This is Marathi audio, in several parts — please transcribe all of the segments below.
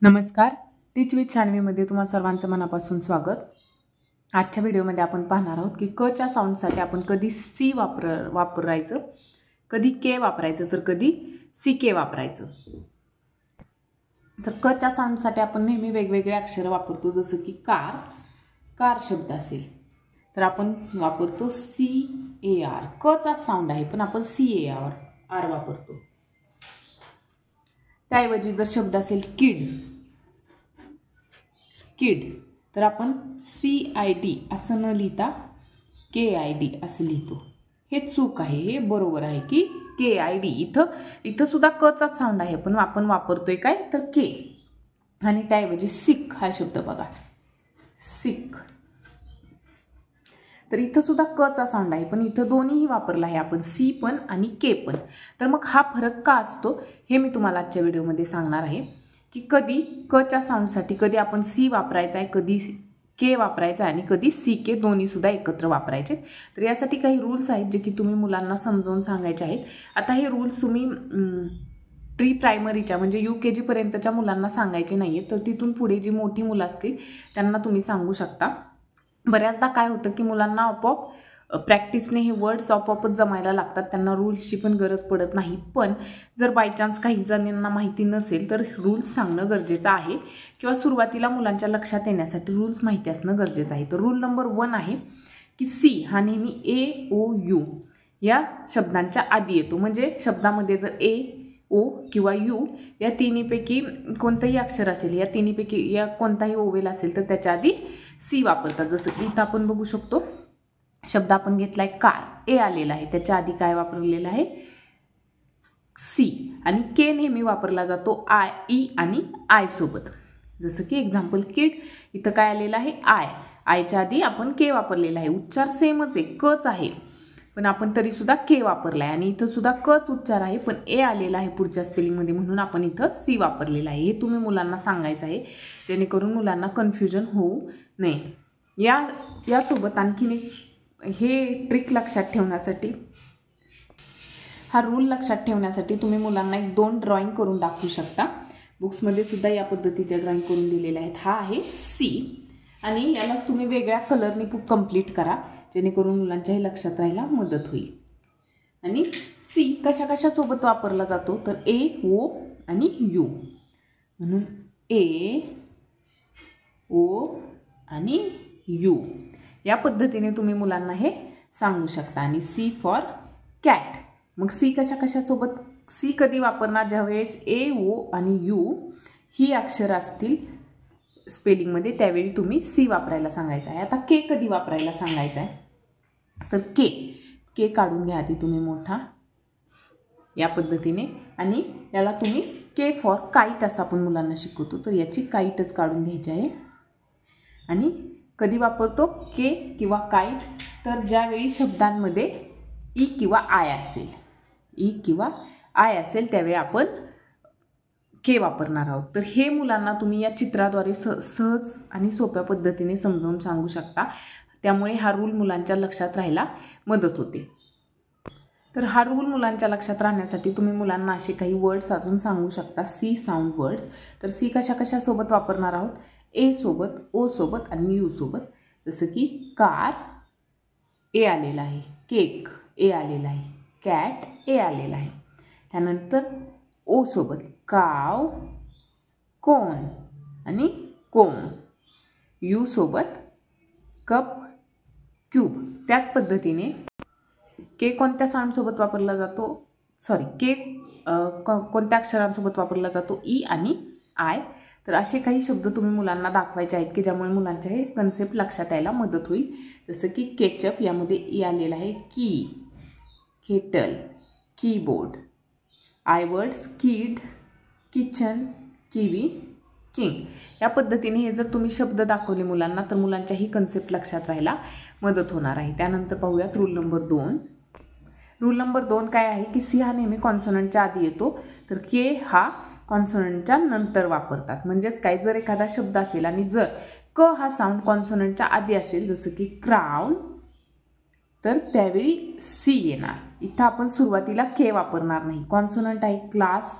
नमस्कार, टीच विथ शान्वीमध्ये तुम्हा सर्वांचं मनापासून स्वागत। आजच्या व्हिडिओमध्ये आपण पाहणार आहोत की क च्या साऊंडसाठी आपण कधी सी वापरायचं, कधी के वापरायचं, तर कधी सी के वापरायचं। तर क च्या साऊंडसाठी आपण नेहमी वेगवेगळे अक्षर वापरतो, जसं की कार, कार शब्द असेल तर आपण वापरतो सी ए आर। क चा साऊंड आहे पण आपण सी ए आर वापरतो। त्याऐवजी जर शब्द असेल किड, किड, तर आपण CID असं न लिहिता KID असं लिहितो। हे चूक आहे, हे बरोबर आहे की KID। इथं सुद्धा क चा साऊंड आहे पण आपण वापरतोय काय तर के। आणि त्याऐवजी सिक हा शब्द बघा, सिक, तर इथं सुद्धा क चा साऊंड आहे पण इथं दोन्हीही वापरला आहे आपण, सी पण आणि के पण। तर मग हा फरक का असतो हे मी तुम्हाला आजच्या व्हिडिओमध्ये सांगणार आहे की कधी क च्या साऊंडसाठी कधी आपण सी वापरायचा आहे, कधी के वापरायचा आहे आणि कधी सी के दोन्ही सुद्धा एकत्र वापरायचे। तर यासाठी काही रूल्स आहेत जे की तुम्ही मुलांना समजावून सांगायचे आहेत। आता हे रूल्स तुम्ही प्री प्रायमरीच्या म्हणजे UKG पर्यंतच्या मुलांना सांगायचे नाहीये, तर तिथून पुढे जी मोठी मुलं असतील त्यांना तुम्ही सांगू शकता। बऱ्याचदा काय होतं की मुलांना आपोआप प्रॅक्टिसने हे वर्ड्स आपोआपच जमायला लागतात, त्यांना रूल्सची पण गरज पडत नाही। पण जर बाय चान्स काही जणांना माहिती नसेल तर रूल्स सांगणं गरजेचं आहे, किंवा सुरुवातीला मुलांच्या लक्षात येण्यासाठी रूल्स माहिती असणं गरजेचं आहे। तर रूल नंबर 1 आहे की सी हा नेहमी AOU या शब्दांच्या आधी येतो। म्हणजे शब्दामध्ये जर A, O किंवा U या तिन्हीपैकी कोणतंही अक्षर असेल, या तिन्हीपैकी या कोणताही ओवेल असेल तर त्याच्या आधी सी वापरतात। जसं की इथं आपण बघू शकतो, शब्द आपण घेतलाय कार, ए आलेला आहे, त्याच्या आधी काय वापरलेलं आहे सी। आणि के नेहमी वापरला जातो ई आणि आय सोबत। जसं की एक्झाम्पल किड, इथं काय आलेलं आहे आयच्या आधी आपण के वापरलेला आहे। उच्चार सेमच आहे, कच आहे पण आपण तरी सुद्धा के वापरलाय। आणि इथं सुद्धा कच उच्चार आहे पण ए आलेला आहे पुढच्या स्पेलिंग मध्ये, म्हणून आपण इथं सी वापरलेला आहे। हे तुम्ही मुलांना सांगायचं आहे जेणेकरून मुलांना कन्फ्युजन होऊ नये। यासोबत आणखीन एक हे ट्रिक लक्षात ठेवण्यासाठी, हा रूल लक्षात ठेवण्यासाठी तुम्ही मुलांना 1-2 ड्रॉइंग करून दाखवू शकता। बुक्समध्ये सुद्धा या पद्धतीच्या ड्रॉइंग करून दिलेल्या आहेत। हा आहे सी आणि याला तुम्ही वेगळ्या कलरने कंप्लीट करा जेणेकरून मुलांच्या हे लक्षात राहायला मदत होईल। आणि सी कशा सोबत वापरला जातो तर A, O आणि U, म्हणून A, O आणि U या पद्धतीने तुम्ही मुलांना हे सांगू शकता। आणि सी फॉर कॅट, मग सी कशा सोबत, सी कधी वापरणार ज्यावेळेस A, O आणि U ही अक्षर असतील स्पेलिंग मध्ये, त्यावेळी तुम्ही सी वापरायला सांगायचं आहे। आता के कधी वापरायला सांगायचं आहे तर के काढून घ्या आधी तुम्ही मोठा या पद्धतीने, आणि याला तुम्ही के फॉर काईट असं आपण मुलांना शिकवतो, तर याची काईटच काढून घ्यायची आहे। आणि कधी वापरतो के किंवा काईट तर ज्यावेळी शब्दांमध्ये ई किंवा आय असेल, ई किंवा आय असेल त्यावेळी आपण के वापरणार आहोत। तर हे मुलांना तुम्ही या चित्राद्वारे सहज आणि सोप्या पद्धतीने समजावून सांगू शकता, त्यामुळे हा रूल मुलांच्या लक्षात राहायला मदत होते। तर हा रूल मुलांच्या लक्षात राहण्यासाठी तुम्ही मुलांना असे काही वर्ड्स अजून सांगू शकता, सी साऊंड वर्ड्स। तर सी कशा सोबत वापरणार आहोत, ए सोबत, ओ सोबत आणि यू सोबत। जसं की कार, ए आलेला आहे, केक ए आलेला आहे, कॅट ए आलेला आहे। त्यानंतर ओ सोबत काव, कोन आणि कोम, यू सोबत कप, क्यूब। त्याच पद्धतीने के कोणत्या साऊंड सोबत वापरला जातो, के कोणत्या अक्षरांसोबत वापरला जातो, ई आणि आय। तर असे काही शब्द तुम्ही मुलांना दाखवायचे आहेत की ज्यामुळे मुलांच्या हे कन्सेप्ट लक्षात यायला मदत होईल। जसं की केचप, यामध्ये ई आलेला आहे, की, kettle, keyboard, I words kid, kitchen, kiwi, king. या पद्धतीने हे जर तुम्ही शब्द दाखवले मुलांना तर मुलांच्या ही कन्सेप्ट लक्षात राहायला मदत होणार आहे। त्यानंतर पाहूयात रूल नंबर 2। रूल नंबर 2 काय आहे की सी हा नेहमी कॉन्सोनंटच्या आधी येतो, तर के हा कॉन्सोनंटच्या नंतर वापरतात। म्हणजेच काय, जर एखादा शब्द असेल आणि जर क हा साऊंड कॉन्सोनंटच्या आधी असेल, जसं की क्राउन, तर त्यावेळी सी येणार। इथं आपण सुरुवातीला के वापरणार नाही, कॉन्सोनंट आहे क्लास,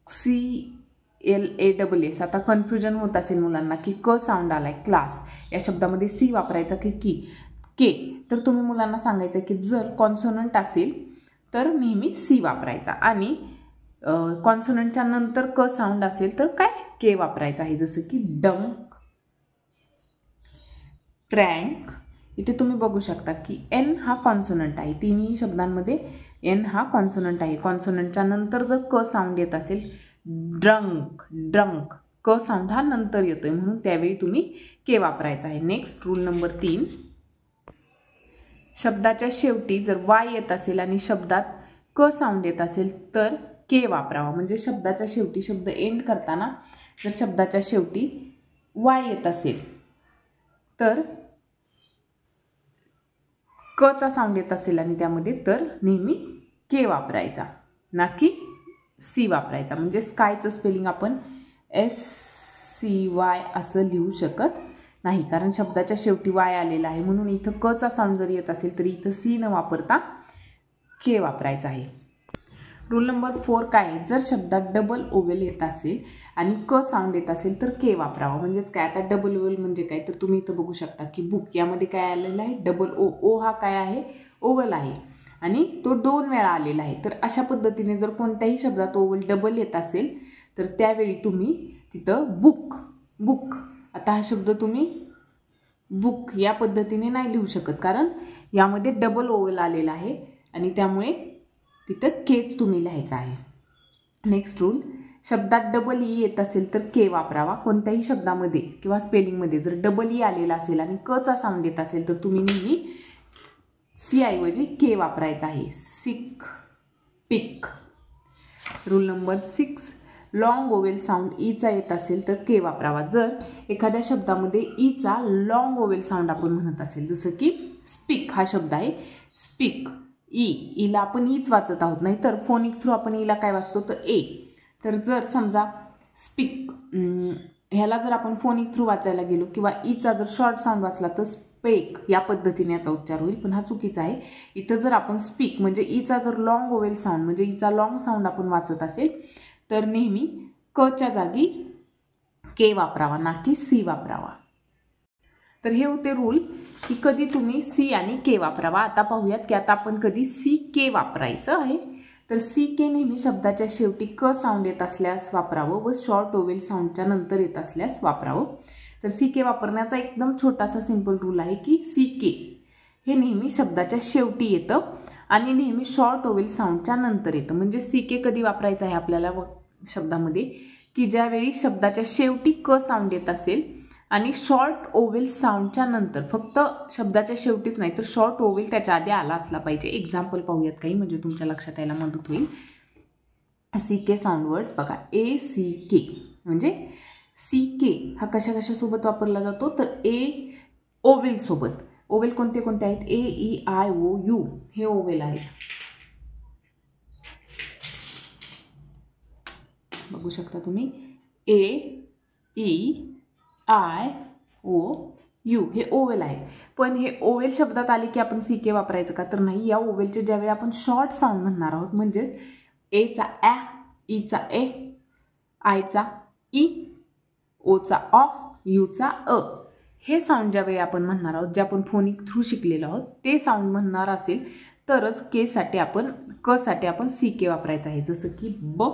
सी CLASS. आता कन्फ्युजन होत असेल मुलांना की क साऊंड आलाय, क्लास या शब्दामध्ये सी वापरायचा की के. तर तुम्ही मुलांना सांगायचं की जर कॉन्सोनंट असेल तर नेहमी सी वापरायचा आणि कॉन्सोनंटच्या नंतर क साऊंड असेल तर काय के वापरायचा आहे. जसं की डंक, ट्रँक. इथे तुम्ही बघू शकता की एन हा कॉन्सोनंट आहे. तिन्ही शब्दांमध्ये एन हा कॉन्सोनंट आहे. कॉन्सोनंटच्या नंतर जर क साऊंड येत असेल, ड्रंक, ड्रंक, क साऊंड हा नंतर येतोय म्हणून त्यावेळी तुम्ही के वापरायचा आहे. नेक्स्ट रूल नंबर 3, शब्दाच्या शेवटी जर वाय येत असेल आणि शब्दात क साऊंड येत असेल तर के वापरावा. म्हणजे शब्दाच्या शेवटी, शब्द एंड करताना जर शब्दाच्या शेवटी वाय येत असेल तर क चा साऊंड येत असेल आणि त्यामध्ये तर नेहमी के वापरायचा ना की सी वापरायचा. म्हणजे स्कायचं स्पेलिंग आपण SCY असं लिहू शकत नाही कारण शब्दाच्या शेवटी वाय आलेला आहे. म्हणून इथं क चा साऊंड जरी येत असेल तरी इथं सी न वापरता के वापरायचा आहे. रूल नंबर 4 काय आहे, जर शब्दात डबल ओवेल येत असेल आणि क साऊंड येत असेल तर के वापरावा. म्हणजेच काय, आता डबल ओवेल म्हणजे काय तर तुम्ही इथं बघू शकता की बुक यामध्ये काय आलेलं आहे, डबल ओ. ओ हा काय आहे, ओवल आहे आणि तो 2 वेळा आलेला आहे. तर अशा पद्धतीने जर कोणत्याही शब्दात ओवल डबल येत असेल तर त्यावेळी तुम्ही तिथं बुक, बुक. आता हा शब्द तुम्ही बुक या पद्धतीने नाही लिहू शकत कारण यामध्ये डबल ओवल आलेला आहे आणि त्यामुळे तिथं केच तुम्ही लिहायचा आहे. नेक्स्ट रूल, शब्दात डबल ई येत असेल तर के वापरावा. कोणत्याही शब्दामध्ये किंवा स्पेलिंगमध्ये जर डबल ई आलेला असेल आणि क चा साऊंड येत असेल तर तुम्ही नेहमी सी ऐवजी के वापरायचा आहे. Sick, pick. Rule number 6, long vowel sound ईचा येत असेल तर के वापरावा. जर एखाद्या शब्दामध्ये ईचा लॉंग ओवेल साऊंड आपण म्हणत असेल, जसं की स्पीक हा शब्द आहे, स्पीक, ईला आपण ईच वाचत आहोत, नाही तर फोनिक थ्रू आपण ईला काय वाचतो तर ए. तर जर समजा स्पीक ह्याला जर आपण फोनिक थ्रू वाचायला गेलो किंवा ईचा जर शॉर्ट साऊंड वाचला तर स्पेक या पद्धतीने याचा उच्चार होईल, पण हा चुकीचा आहे. इथं जर आपण स्पीक म्हणजे ईचा जर लॉंग ओवेल साऊंड म्हणजे ईचा लॉंग साऊंड आपण वाचत असेल तर नेहमी क च्या जागी के वापरावा ना की सी वापरावा. तर हे होते रूल की कधी तुम्ही सी आणि के वापरावा. आता पाहूयात की आता आपण कधी सी के वापरायचं आहे. तर सी के नेहमी शब्दाच्या शेवटी क साऊंड येत असल्यास वापरावं व शॉर्ट ओवेल साऊंडच्या नंतर येत असल्यास वापरावं. तर सी के वापरण्याचा एकदम छोटासा सिंपल रूल आहे की सी के हे नेहमी शब्दाच्या शेवटी येतं आणि नेहमी शॉर्ट ओवेल साऊंडच्या नंतर येतं. म्हणजे सी के कधी वापरायचं आहे आपल्याला शब्दामध्ये की ज्यावेळी शब्दाच्या शेवटी क साऊंड येत असेल आणि शॉर्ट ओवेल साऊंडच्या नंतर, फक्त शब्दाच्या शेवटीच नाही तर शॉर्ट ओवेल त्याच्या आधी आला असला पाहिजे. एक्झाम्पल पाहूयात काही म्हणजे तुमच्या लक्षात यायला मदत होईल. सी के साऊंड वर्ड्स बघा, ACK म्हणजे सी के हा कशा कशासोबत वापरला जातो तर ए ओवेल सोबत. ओवेल कोणते कोणते आहेत, AEIOU हे ओवेल आहेत. बघू शकता तुम्ही AEIOU हे ओवेल आहेत. पण हे ओवेल शब्दात आले की आपण सी के वापरायचं का तर नाही. या ओवेलचे ज्यावेळी आपण शॉर्ट साऊंड म्हणणार आहोत म्हणजेच एचा ॲ, ईचा ए, आयचा ई, ओचा ऑ, यूचा अ हे साऊंड ज्यावेळी आपण म्हणणार आहोत, जे आपण फोनिक थ्रू शिकलेलो आहोत ते साऊंड म्हणणार असेल तरच के साठी आपण, क साठी आपण सी के वापरायचं आहे. जसं की ब.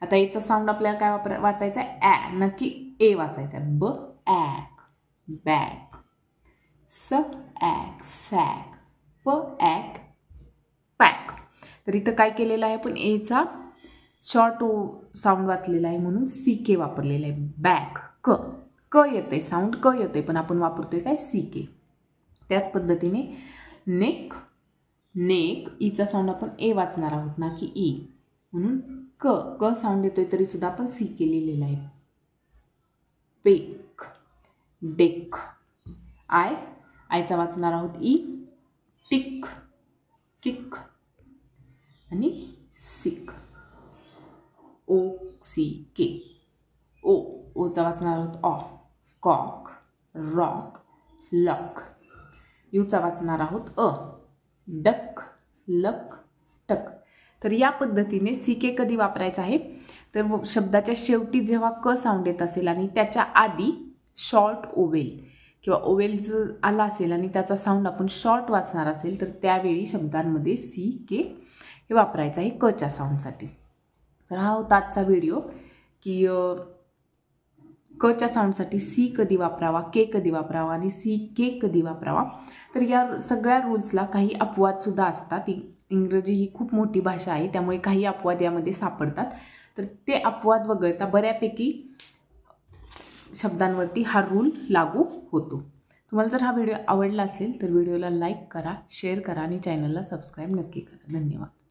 आता याचा साऊंड आपल्याला काय वाचायचा आहे, ॲ नक्की ए वाचायचा आहे. ब ॲक, बॅक. स ॲक, सॅक. प ॲक, पॅक. तर इथं काय केलेलं आहे पण एचा शॉर्ट साऊंड वाचलेला आहे म्हणून सी के वापरलेला आहे. बॅक, क, क येते साऊंड, क येते पण आपण वापरतोय काय सी के. त्याच पद्धतीने नेक, नेक ईचा साऊंड आपण ए वाचणार आहोत ना की ई म्हणून क, क साऊंड येतोय तरी सुद्धा आपण सी के लिहिलेला आहे. Peck, deck. आय, आयचा वाचणार आहोत ई. टिक, किक आणि सिक. ओ सी के. ओ, ओचा वाचणार आहोत ऑ. Cock, rock, lock. यूचा वाचणार आहोत अ. डक, लक, टक. तर या पद्धतीने सी के कधी वापरायचा आहे तर शब्दाच्या शेवटी जेव्हा क साऊंड येत असेल आणि त्याच्या आधी शॉर्ट ओवेल किंवा ओवेल जर आला असेल आणि त्याचा साऊंड आपण शॉर्ट वाचणार असेल तर त्यावेळी शब्दांमध्ये सी के हे वापरायचं आहे कच्या साऊंडसाठी. तर हा होता आजचा व्हिडिओ की कच्या साऊंडसाठी सी कधी वापरावा, के कधी वापरावा आणि सी के कधी वापरावा. तर या सगळ्या रूल्सला काही अपवादसुद्धा असतात. इंग्रजी ही खूप मोठी भाषा आहे, त्यामुळे काही अपवाद यामध्ये सापडतात. तर ते अपवाद वगळता बऱ्यापैकी शब्दांवरती हा रूल लागू होतो. तुम्हाला जर हा व्हिडिओ आवडला असेल तर व्हिडिओला लाईक करा, शेअर करा आणि चॅनलला सबस्क्राईब नक्की करा. धन्यवाद.